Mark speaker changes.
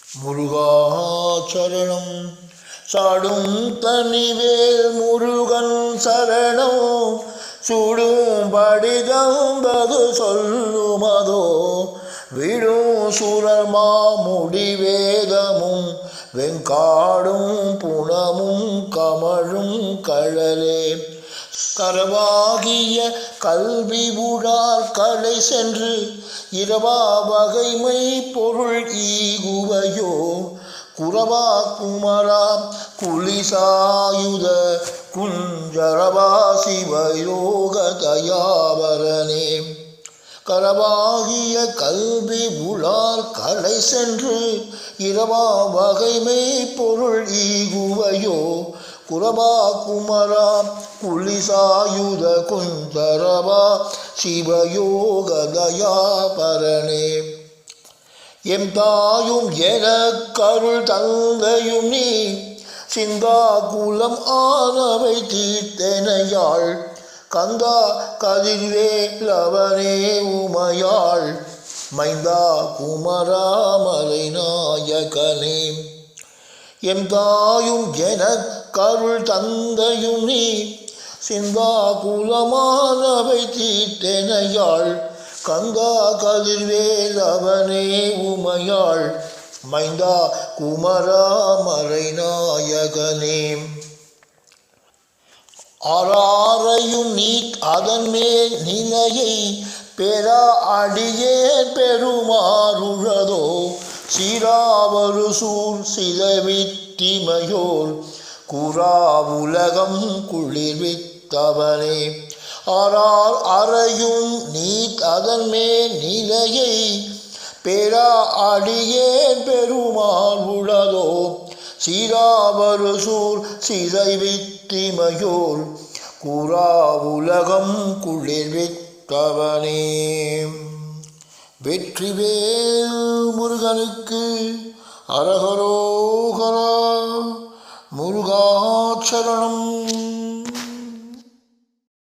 Speaker 1: முருகாச்சரணம் சாடும் தனிவேல் முருகன் சரணம் சுடும் படிதம்பது சொல்லுமதோ விடும் சுரமா முடிவேதமும் வெங்காடும் புனமும் கமழும் கழலே கரவாகிய கல்வி உடார் கலை சென்று இரவா வகைமை பொருள் ஈகுவையோ குரவா குமரா குலிசாயுத குஞ்சரவா சிவயோக தயாவரனே கரவாகிய கல்வி உளார் கலை சென்று இரவா வகைமை பொருள் ஈகுவையோ குரபா குமரா குலிசாயுத குஞ்சரவா சிவயோக தயாபரணே எம் தாயும் எனக்கருள் தந்தையும் நீ சிந்தா குலம் ஆனவை தீர்த்தனையாள் கந்தா கதிர்வேலவனே உமையாள் மைந்தா குமராமலை நாயகனே எம் தாயும் எனக்கருள் தந்தையும் நீ சிந்தா குலமானவை தீர்த்தனையாள் கந்தா கதிர்வேலவனே உமையாள் மைந்தா குமராமலை நாயகனே ஆறாரையும் நீ அதன் மேல் நிலையை பெறா அடியே பெருமாறுழதோ சீராவரு சூர் சிலவித்திமையோர் குறாவுலகம் குளிர்வித்தவனே ஆறார் அறையும் நீ அதன் மேல் நிலையை பெறா அடியே பெருமாள் உளதோ சீராவரு சூர் சிதைவித்திமையோர் குறாவுலகம் குளிர்வித்தவனே வெற்றிவேல் முருகனுக்கு அரகரோகரா முருகாச்சரணம்.